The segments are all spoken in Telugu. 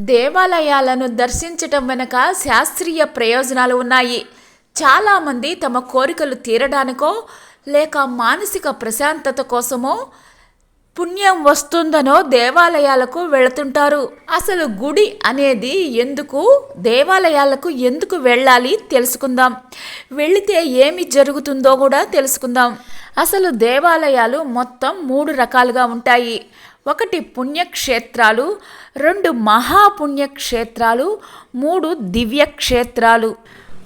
దేవాలయాలను దర్శించటం వెనుక శాస్త్రీయ ప్రయోజనాలు ఉన్నాయి. చాలామంది తమ కోరికలు తీరడానికో లేక మానసిక ప్రశాంతత కోసమో పుణ్యం వస్తుందనో దేవాలయాలకు వెళుతుంటారు. అసలు గుడి అనేది ఎందుకు, దేవాలయాలకు ఎందుకు వెళ్ళాలి తెలుసుకుందాం. వెళితే ఏమి జరుగుతుందో కూడా తెలుసుకుందాం. అసలు దేవాలయాలు మొత్తం 3 రకాలుగా ఉంటాయి. 1 పుణ్యక్షేత్రాలు, 2 మహాపుణ్యక్షేత్రాలు, 3 దివ్యక్షేత్రాలు.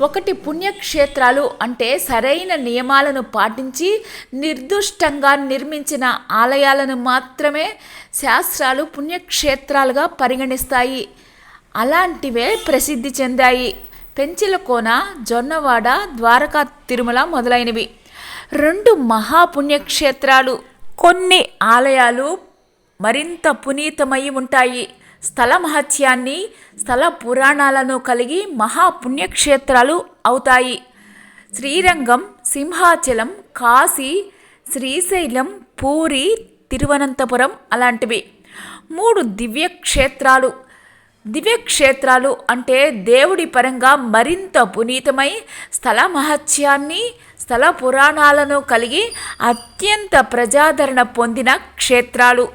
1 పుణ్యక్షేత్రాలు అంటే సరైన నియమాలను పాటించి నిర్దుష్టంగా నిర్మించిన ఆలయాలను మాత్రమే శాస్త్రాలు పుణ్యక్షేత్రాలుగా పరిగణిస్తాయి. అలాంటివే ప్రసిద్ధి చెందాయి పెంచిలకోన, జొన్నవాడ, ద్వారకా, తిరుమల మొదలైనవి. 2 మహాపుణ్యక్షేత్రాలు. కొన్ని ఆలయాలు మరింత పునీతమై ఉంటాయి. స్థల మహత్యాన్ని, స్థల పురాణాలను కలిగి మహాపుణ్యక్షేత్రాలు అవుతాయి. శ్రీరంగం, సింహాచలం, కాశీ, శ్రీశైలం, పూరి, తిరువనంతపురం అలాంటివి. 3 దివ్యక్షేత్రాలు. దివ్యక్షేత్రాలు అంటే దేవుడి పరంగా మరింత పునీతమై స్థల మహత్యాన్ని, స్థల పురాణాలను కలిగి అత్యంత ప్రజాదరణ పొందిన క్షేత్రాలు.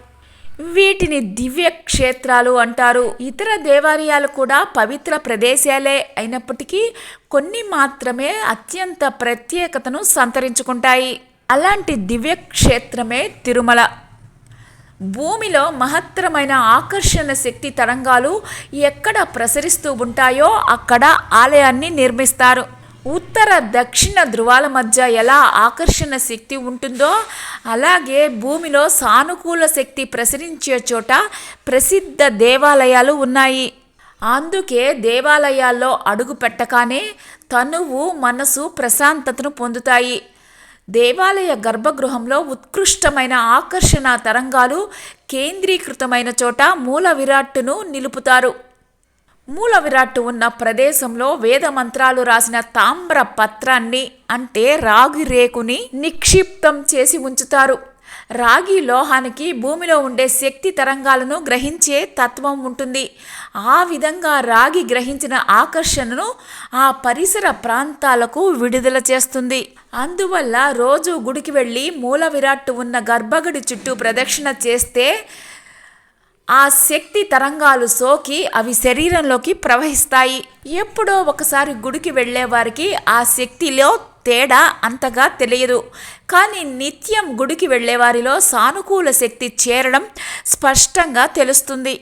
వీటిని దివ్య క్షేత్రాలు అంటారు. ఇతర దేవాలయాలు కూడా పవిత్ర ప్రదేశాలే అయినప్పటికీ కొన్ని మాత్రమే అత్యంత ప్రత్యేకతను సంతరించుకుంటాయి. అలాంటి దివ్య క్షేత్రమే తిరుమల. భూమిలో మహత్తరమైన ఆకర్షణ శక్తి తరంగాలు ఎక్కడ ప్రసరిస్తూ ఉంటాయో అక్కడ ఆలయాన్ని నిర్మిస్తారు. ఉత్తర దక్షిణ ధృవాల మధ్య ఎలా ఆకర్షణ శక్తి ఉంటుందో అలాగే భూమిలో సానుకూల శక్తి ప్రసరించే చోట ప్రసిద్ధ దేవాలయాలు ఉన్నాయి. అందుకే దేవాలయాల్లో అడుగు పెట్టగానే తనువు, మనసు ప్రశాంతతను పొందుతాయి. దేవాలయ గర్భగృహంలో ఉత్కృష్టమైన ఆకర్షణ తరంగాలు కేంద్రీకృతమైన చోట మూల విరాట్టును నిలుపుతారు. మూల విరాట్టు ఉన్న ప్రదేశంలో వేద మంత్రాలు రాసిన తామ్ర పత్రాన్ని అంటే రాగి రేకుని నిక్షిప్తం చేసి ఉంచుతారు. రాగి లోహానికి భూమిలో ఉండే శక్తి తరంగాలను గ్రహించే తత్వం ఉంటుంది. ఆ విధంగా రాగి గ్రహించిన ఆకర్షణను ఆ పరిసర ప్రాంతాలకు విడుదల చేస్తుంది. అందువల్ల రోజు గుడికి వెళ్ళి మూల విరాట్టు ఉన్న గర్భగుడి చుట్టూ ప్రదక్షిణ చేస్తే ఆ శక్తి తరంగాలు సోకి అవి శరీరంలోకి ప్రవహిస్తాయి. ఎప్పుడో ఒకసారి గుడికి వెళ్ళే వారికి ఆ శక్తిలో తేడా అంతగా తెలియదు. కానీ నిత్యం గుడికి వెళ్ళే వారిలో సానుకూల శక్తి చేరడం స్పష్టంగా తెలుస్తుంది.